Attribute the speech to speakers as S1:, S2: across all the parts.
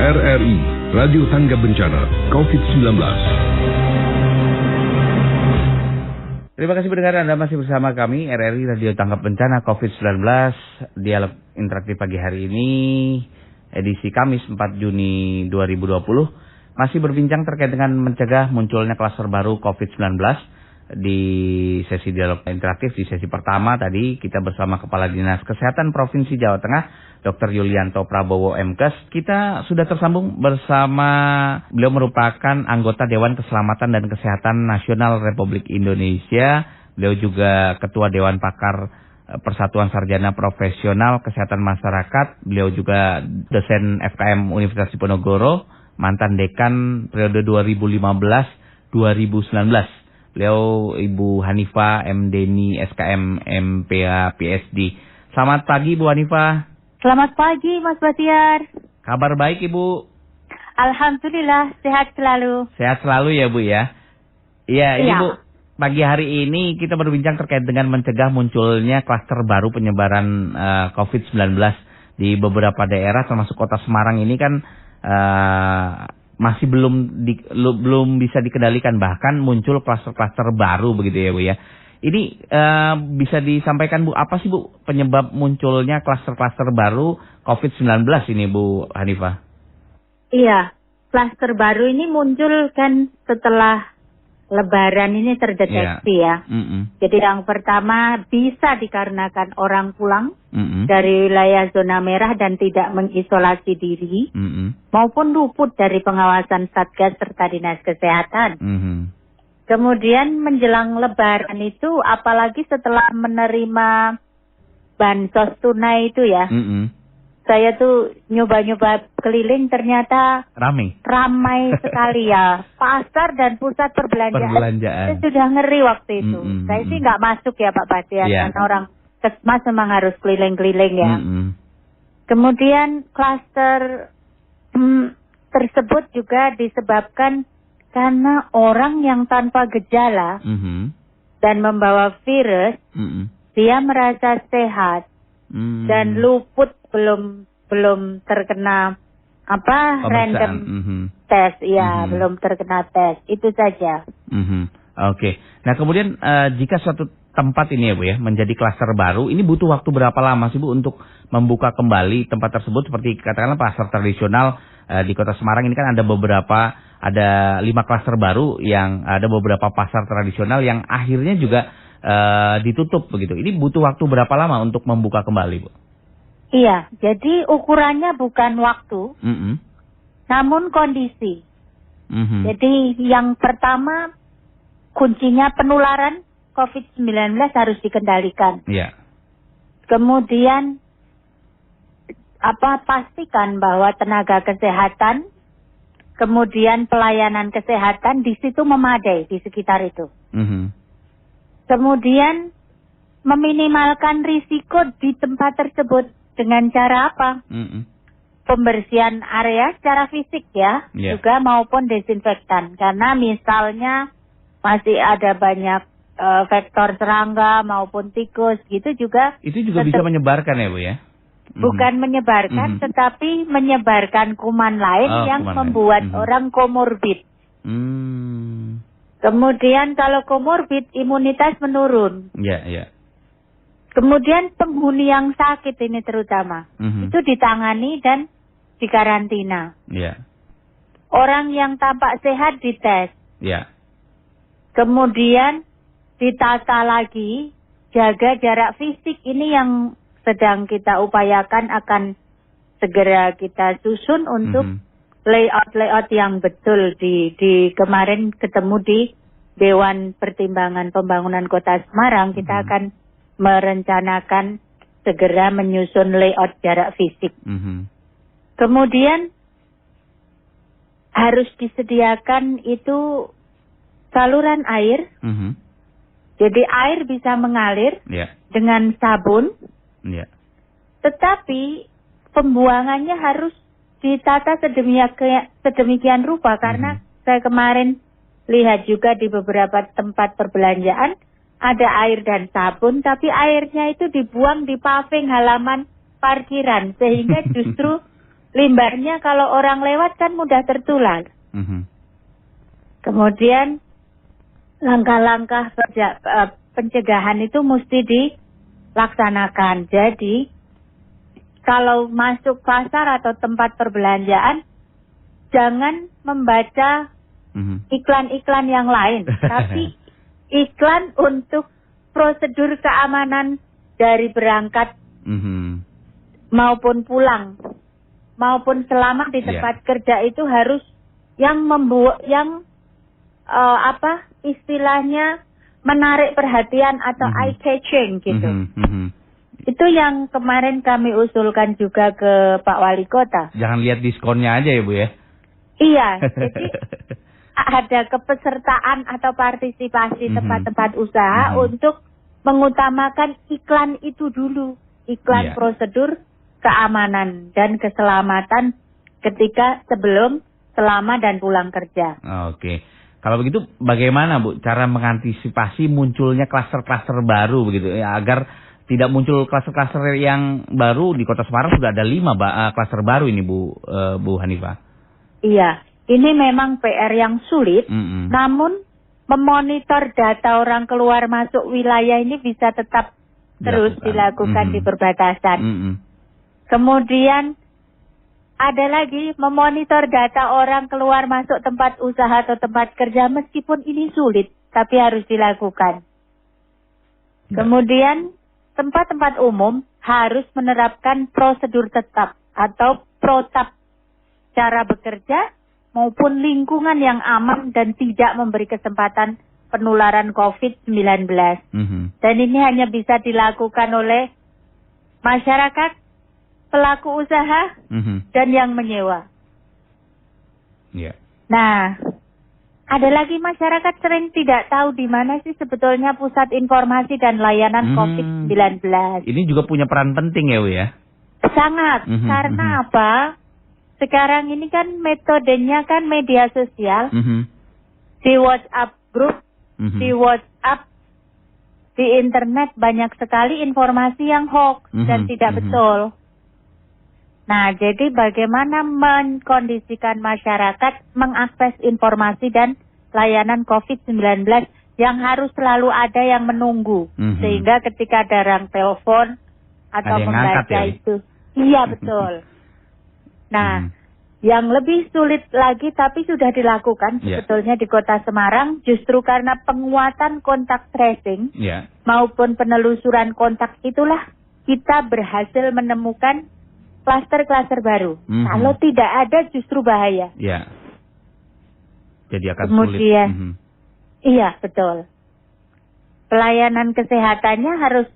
S1: RRI, Radio Tanggap Bencana COVID-19.
S2: Terima kasih pendengar, Anda masih bersama kami, RRI Radio Tanggap Bencana COVID-19, dialog interaktif pagi hari ini, edisi Kamis 4 Juni 2020, masih berbincang terkait dengan mencegah munculnya klaster baru COVID-19. Di sesi dialog interaktif, di sesi pertama tadi, kita bersama Kepala Dinas Kesehatan Provinsi Jawa Tengah, Dr. Yulianto Prabowo MKes. Kita sudah tersambung bersama, beliau merupakan anggota Dewan Keselamatan dan Kesehatan Nasional Republik Indonesia. Beliau juga Ketua Dewan Pakar Persatuan Sarjana Profesional Kesehatan Masyarakat. Beliau juga dosen FKM Universitas Diponegoro, mantan dekan periode 2015-2019. Beliau Ibu Hanifah M. Deni SKM MPA PhD. Selamat pagi Bu Hanifah.
S3: Selamat pagi Mas Batiar.
S2: Kabar baik Ibu?
S3: Alhamdulillah sehat selalu.
S2: Sehat selalu ya Bu ya. Iya Bu, pagi hari ini kita berbincang terkait dengan mencegah munculnya klaster baru penyebaran COVID-19 di beberapa daerah termasuk Kota Semarang ini kan masih belum bisa dikendalikan, bahkan muncul klaster-klaster baru begitu ya Bu ya. Ini bisa disampaikan Bu, apa sih Bu penyebab munculnya klaster-klaster baru COVID-19 ini Bu Hanifah? Iya,
S3: klaster baru ini muncul kan setelah Lebaran ini terdeteksi ya. Jadi yang pertama bisa dikarenakan orang pulang dari wilayah zona merah dan tidak mengisolasi diri, maupun luput dari pengawasan Satgas serta Dinas Kesehatan. Kemudian menjelang Lebaran itu, apalagi setelah menerima bansos tunai itu ya, saya tuh nyoba-nyoba keliling, ternyata ramai sekali ya. Pasar dan pusat perbelanjaan. Itu sudah ngeri waktu itu. Saya sih nggak masuk ya Pak Batiar, karena orang Kesmas memang harus keliling-keliling ya. Kemudian klaster tersebut juga disebabkan karena orang yang tanpa gejala dan membawa virus, dia merasa sehat dan luput, belum terkena random tes, belum terkena tes, itu saja.
S2: Oke. Nah kemudian jika suatu tempat ini ya Bu ya menjadi klaster baru, ini butuh waktu berapa lama sih Bu untuk membuka kembali tempat tersebut? Seperti katakanlah pasar tradisional di Kota Semarang ini kan ada 5 klaster baru, yang ada beberapa pasar tradisional yang akhirnya juga ditutup begitu. Ini butuh waktu berapa lama untuk membuka kembali Bu?
S3: Iya, jadi ukurannya bukan waktu, namun kondisi. Jadi yang pertama, kuncinya penularan COVID-19 harus dikendalikan. Kemudian pastikan bahwa tenaga kesehatan, kemudian pelayanan kesehatan di situ memadai di sekitar itu. Kemudian meminimalkan risiko di tempat tersebut dengan cara apa? Pembersihan area secara fisik ya, juga maupun desinfektan. Karena misalnya masih ada banyak vektor serangga maupun tikus gitu juga.
S2: Itu juga bisa menyebarkan ya Bu ya?
S3: Bukan menyebarkan, tetapi menyebarkan kuman lain yang membuat orang komorbid. Kemudian kalau komorbid, imunitas menurun. Kemudian penghuni yang sakit ini terutama, itu ditangani dan dikarantina. Orang yang tampak sehat dites. Kemudian ditata lagi, jaga jarak fisik. Ini yang sedang kita upayakan, akan segera kita susun untuk layout yang betul. Di kemarin ketemu di Dewan Pertimbangan Pembangunan Kota Semarang, kita akan merencanakan segera menyusun layout jarak fisik. Kemudian harus disediakan itu saluran air. Jadi air bisa mengalir dengan sabun. Tetapi pembuangannya harus ditata sedemikian rupa, karena saya kemarin lihat juga di beberapa tempat perbelanjaan ada air dan sabun, tapi airnya itu dibuang di paving halaman parkiran, sehingga justru limbahnya kalau orang lewat kan mudah tertular. Kemudian langkah-langkah pencegahan itu mesti dilaksanakan. Jadi kalau masuk pasar atau tempat perbelanjaan, jangan membaca iklan-iklan yang lain, tapi iklan untuk prosedur keamanan dari berangkat maupun pulang maupun selama di tempat kerja itu harus yang istilahnya menarik perhatian atau eye catching gitu. Itu yang kemarin kami usulkan juga ke Pak Wali Kota.
S2: Jangan lihat diskonnya aja ya Bu ya.
S3: Iya, jadi ada kepesertaan atau partisipasi tempat-tempat usaha untuk mengutamakan iklan itu dulu. Iklan prosedur keamanan dan keselamatan ketika sebelum, selama, dan pulang kerja.
S2: Oke. Kalau begitu bagaimana Bu cara mengantisipasi munculnya klaster-klaster baru begitu ya, agar tidak muncul klaster-klaster yang baru? Di Kota Semarang sudah ada 5 klaster baru ini Bu Hanifah. Iya, ini memang PR yang sulit, namun memonitor data orang keluar masuk wilayah ini bisa tetap terus dilakukan di perbatasan. Kemudian ada lagi memonitor data orang keluar masuk tempat usaha atau tempat kerja, meskipun ini sulit, tapi harus dilakukan. Kemudian tempat-tempat umum harus menerapkan prosedur tetap atau protap cara bekerja maupun lingkungan yang aman dan tidak memberi kesempatan penularan COVID-19. Dan ini hanya bisa dilakukan oleh masyarakat, pelaku usaha, dan yang menyewa. Nah, ada lagi masyarakat sering tidak tahu di mana sih sebetulnya pusat informasi dan layanan COVID-19. Ini juga punya peran penting ya Bu ya?
S3: Sangat, karena apa? Sekarang ini kan metodenya kan media sosial, di WhatsApp grup, di WhatsApp, di internet banyak sekali informasi yang hoax dan tidak betul. Nah, jadi bagaimana mengkondisikan masyarakat mengakses informasi dan layanan COVID-19 yang harus selalu ada yang menunggu. Sehingga ketika ada orang telepon atau membaca itu. Iya, betul. Nah, yang lebih sulit lagi tapi sudah dilakukan sebetulnya di Kota Semarang justru karena penguatan kontak tracing maupun penelusuran kontak itulah kita berhasil menemukan klaster-klaster baru. Kalau tidak ada justru bahaya.
S2: Jadi akan
S3: kemudian,
S2: sulit.
S3: Iya, betul. Pelayanan kesehatannya harus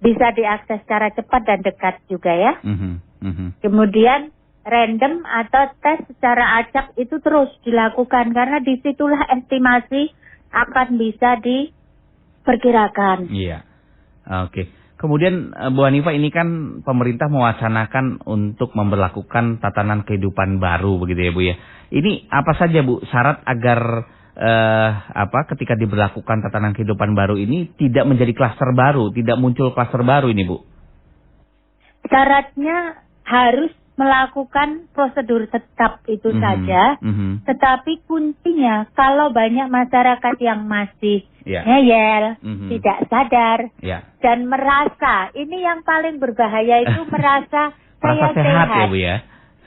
S3: bisa diakses secara cepat dan dekat juga ya. Kemudian random atau tes secara acak itu terus dilakukan karena disitulah estimasi akan bisa diperkirakan.
S2: Iya. Oke. Kemudian Bu Hanifah, ini kan pemerintah mewacanakan untuk memberlakukan tatanan kehidupan baru begitu ya Bu ya. Ini apa saja Bu syarat agar ketika diberlakukan tatanan kehidupan baru ini tidak menjadi klaster baru, tidak muncul klaster baru ini Bu?
S3: Syaratnya harus melakukan prosedur tetap itu saja, tetapi kuncinya kalau banyak masyarakat yang masih ngeyel, tidak sadar, dan merasa, ini yang paling berbahaya itu merasa saya sehat.
S2: Ya Bu ya?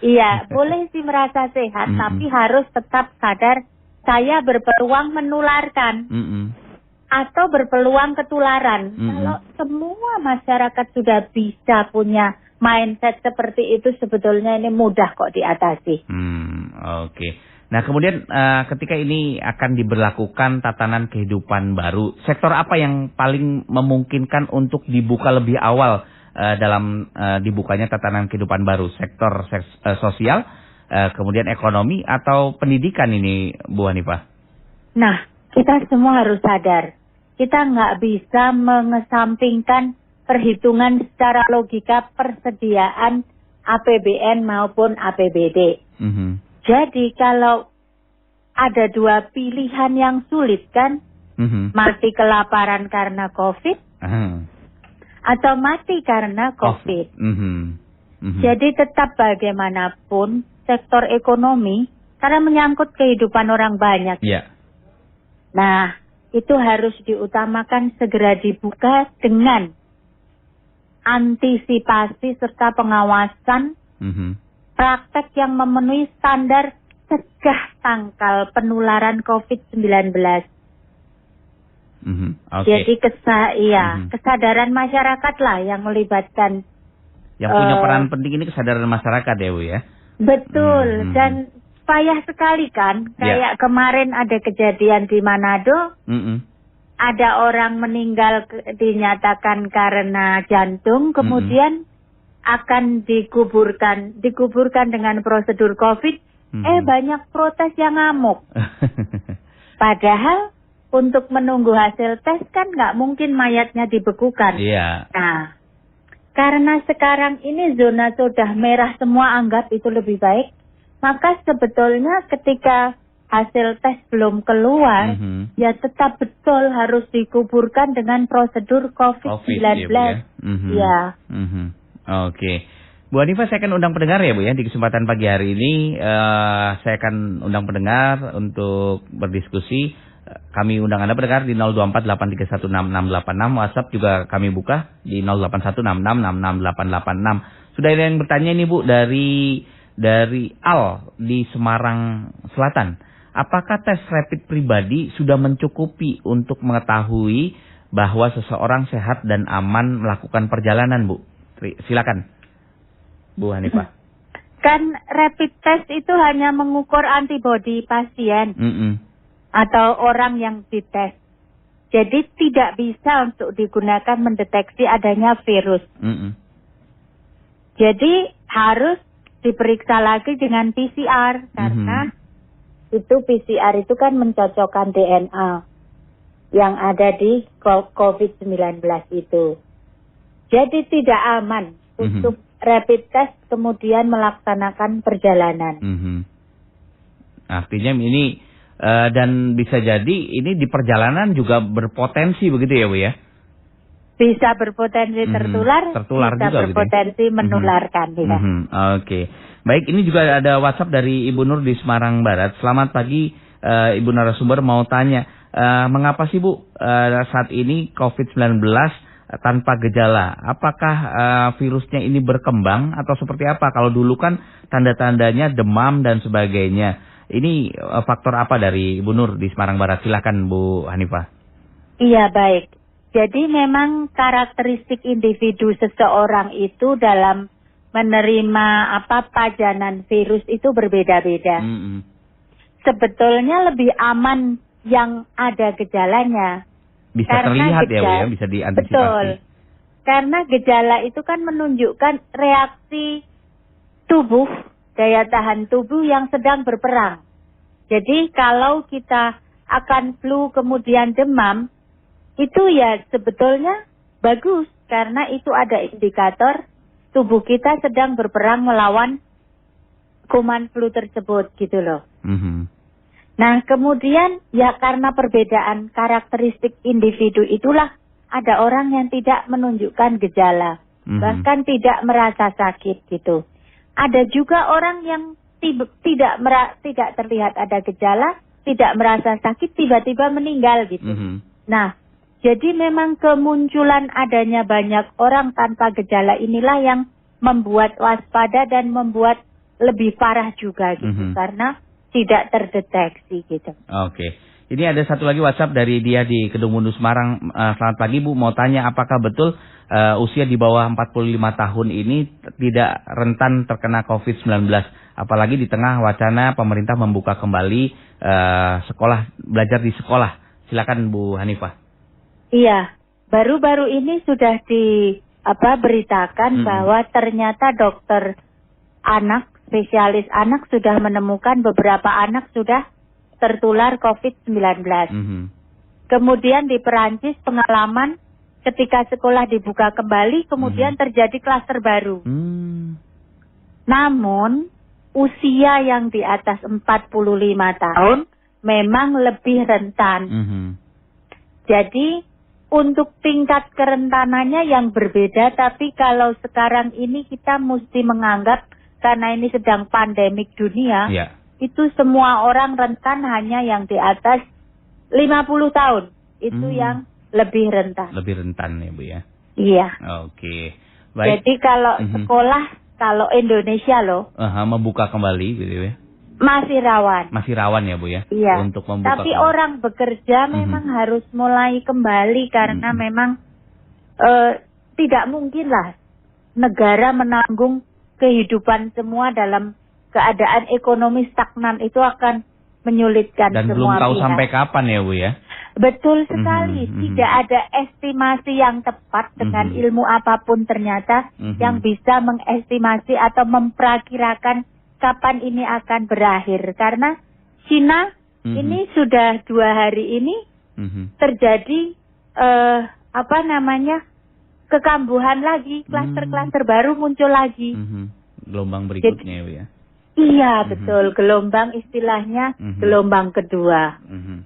S3: Iya, boleh sih merasa sehat, tapi harus tetap sadar saya berpeluang menularkan atau berpeluang ketularan. Kalau semua masyarakat sudah bisa punya mindset seperti itu, sebetulnya ini mudah kok diatasi.
S2: Oke. Nah kemudian ketika ini akan diberlakukan tatanan kehidupan baru, sektor apa yang paling memungkinkan untuk dibuka lebih awal dalam dibukanya tatanan kehidupan baru? Sektor sosial, kemudian ekonomi, atau pendidikan ini Bu Hanifah?
S3: Nah, kita semua harus sadar, kita nggak bisa mengesampingkan perhitungan secara logika persediaan APBN maupun APBD. Jadi kalau ada dua pilihan yang sulit kan, mati kelaparan karena COVID atau mati karena COVID. Jadi tetap bagaimanapun sektor ekonomi, karena menyangkut kehidupan orang banyak.
S2: Yeah.
S3: Nah, itu harus diutamakan segera dibuka dengan antisipasi serta pengawasan praktek yang memenuhi standar cegah tangkal penularan COVID-19. Jadi kesadaran masyarakat lah yang melibatkan.
S2: Yang punya peran penting ini kesadaran masyarakat ya Bu ya.
S3: Betul, dan payah sekali kan, kayak kemarin ada kejadian di Manado, ada orang meninggal dinyatakan karena jantung, kemudian akan dikuburkan dengan prosedur COVID, banyak protes yang ngamuk. Padahal untuk menunggu hasil tes kan nggak mungkin mayatnya dibekukan.
S2: Iya.
S3: Nah, karena sekarang ini zona sudah merah semua, anggap itu lebih baik, maka sebetulnya ketika hasil tes belum keluar, ya tetap betul harus dikuburkan dengan prosedur COVID-19. Ya.
S2: Oke. Bu Hanifah, saya akan undang pendengar ya Bu ya, di kesempatan pagi hari ini saya akan undang pendengar untuk berdiskusi. Kami undang Anda pendengar di 02483166686. WhatsApp juga kami buka di 0816666886. Sudah ada yang bertanya ini Bu dari Al di Semarang Selatan. Apakah tes rapid pribadi sudah mencukupi untuk mengetahui bahwa seseorang sehat dan aman melakukan perjalanan, Bu? Silakan, Bu Hanifah.
S3: Kan rapid test itu hanya mengukur antibodi pasien atau orang yang dites. Jadi tidak bisa untuk digunakan mendeteksi adanya virus. Jadi harus diperiksa lagi dengan PCR karena itu PCR itu kan mencocokkan DNA yang ada di COVID-19 itu. Jadi tidak aman untuk rapid test kemudian melaksanakan perjalanan.
S2: Artinya ini dan bisa jadi ini di perjalanan juga berpotensi begitu ya Bu ya?
S3: Bisa berpotensi tertular
S2: bisa
S3: juga berpotensi gitu ya? Menularkan. Ya.
S2: Oke. Baik, ini juga ada WhatsApp dari Ibu Nur di Semarang Barat. Selamat pagi Ibu narasumber, mau tanya mengapa sih Bu saat ini COVID-19 tanpa gejala? Apakah virusnya ini berkembang atau seperti apa? Kalau dulu kan tanda-tandanya demam dan sebagainya. Ini faktor apa dari Ibu Nur di Semarang Barat? Silakan Bu Hanifah.
S3: Iya, baik. Jadi memang karakteristik individu seseorang itu dalam menerima pajanan virus itu berbeda-beda. Sebetulnya lebih aman yang ada gejalanya.
S2: Bisa terlihat ya Bu ya, bisa diantisipasi.
S3: Betul. Karena gejala itu kan menunjukkan reaksi tubuh, daya tahan tubuh yang sedang berperang. Jadi kalau kita akan flu kemudian demam, itu ya sebetulnya bagus karena itu ada indikator tubuh kita sedang berperang melawan kuman flu tersebut gitu loh. Nah kemudian ya karena perbedaan karakteristik individu itulah ada orang yang tidak menunjukkan gejala, bahkan tidak merasa sakit gitu. Ada juga orang yang tidak terlihat ada gejala, tidak merasa sakit, tiba-tiba meninggal gitu. Nah, jadi memang kemunculan adanya banyak orang tanpa gejala inilah yang membuat waspada dan membuat lebih parah juga gitu, karena tidak terdeteksi gitu.
S2: Oke. Ini ada satu lagi WhatsApp dari dia di Kedung Mundu Semarang. Selamat pagi Bu, mau tanya apakah betul usia di bawah 45 tahun ini tidak rentan terkena COVID-19? Apalagi di tengah wacana pemerintah membuka kembali belajar di sekolah. Silakan Bu Hanifah.
S3: Iya, baru-baru ini sudah beritakan bahwa ternyata dokter anak, spesialis anak sudah menemukan beberapa anak sudah tertular COVID-19. Kemudian di Perancis pengalaman ketika sekolah dibuka kembali, kemudian terjadi klaster baru. Namun usia yang di atas 45 tahun memang lebih rentan. Jadi untuk tingkat kerentanannya yang berbeda, tapi kalau sekarang ini kita mesti menganggap karena ini sedang pandemik dunia, itu semua orang rentan hanya yang di atas 50 tahun. Itu yang lebih rentan.
S2: Lebih rentan ya Bu ya?
S3: Iya.
S2: Oke. Baik.
S3: Jadi kalau sekolah, kalau Indonesia loh.
S2: Membuka kembali gitu ya?
S3: Masih rawan.
S2: Masih rawan ya Bu ya?
S3: Iya.
S2: Untuk membuka
S3: Tapi
S2: kembali.
S3: orang bekerja memang harus mulai kembali karena memang tidak mungkin lah negara menanggung kehidupan semua dalam keadaan ekonomi stagnan, itu akan menyulitkan
S2: dan
S3: semua pihak. Dan
S2: belum tahu sampai kapan ya Bu ya?
S3: Betul sekali. Tidak ada estimasi yang tepat dengan ilmu apapun ternyata yang bisa mengestimasi atau memperakirakan kapan ini akan berakhir. Karena Cina ini sudah 2 hari ini terjadi kekambuhan lagi, klaster-klaster baru muncul lagi.
S2: Gelombang berikutnya ya Bu ya?
S3: Iya betul, gelombang istilahnya gelombang kedua.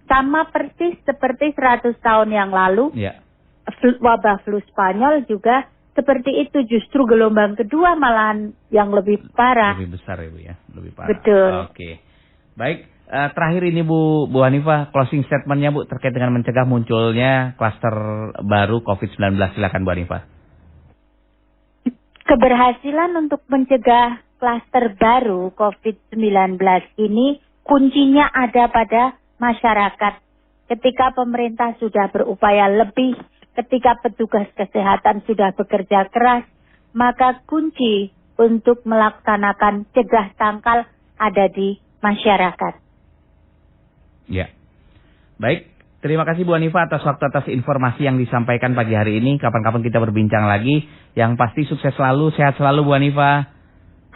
S3: Sama persis seperti 100 tahun yang lalu, wabah flu Spanyol juga seperti itu, justru gelombang kedua malahan yang lebih parah.
S2: Lebih besar ya Bu ya, lebih parah.
S3: Betul.
S2: Oke, baik. Terakhir ini Bu Hanifah, closing statementnya Bu terkait dengan mencegah munculnya klaster baru COVID-19. Silakan Bu Hanifah.
S3: Keberhasilan untuk mencegah klaster baru COVID-19 ini kuncinya ada pada masyarakat. Ketika pemerintah sudah berupaya lebih, ketika petugas kesehatan sudah bekerja keras, maka kunci untuk melaksanakan cegah tangkal ada di masyarakat.
S2: Ya, baik. Terima kasih Bu Hanifah atas waktu, atas informasi yang disampaikan pagi hari ini. Kapan-kapan kita berbincang lagi. Yang pasti sukses selalu, sehat selalu Bu Hanifah.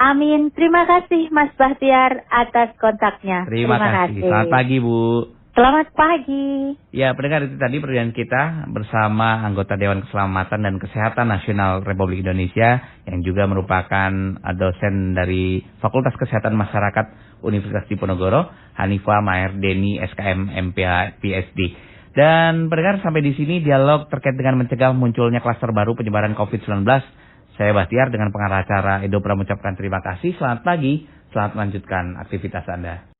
S3: Amin. Terima kasih Mas Bahtiar atas kontaknya.
S2: Terima kasih. Selamat pagi Bu.
S3: Selamat pagi.
S2: Ya, pendengar, itu tadi perbincangan kita bersama anggota Dewan Keselamatan dan Kesehatan Nasional Republik Indonesia yang juga merupakan dosen dari Fakultas Kesehatan Masyarakat Universitas Diponegoro, Hanifah Maherdeni SKM MPH PhD. Dan pendengar, sampai di sini dialog terkait dengan mencegah munculnya klaster baru penyebaran COVID-19. Saya Bahtiar dengan pengarah acara Edo Pram mengucapkan terima kasih. Selamat pagi, selamat melanjutkan aktivitas Anda.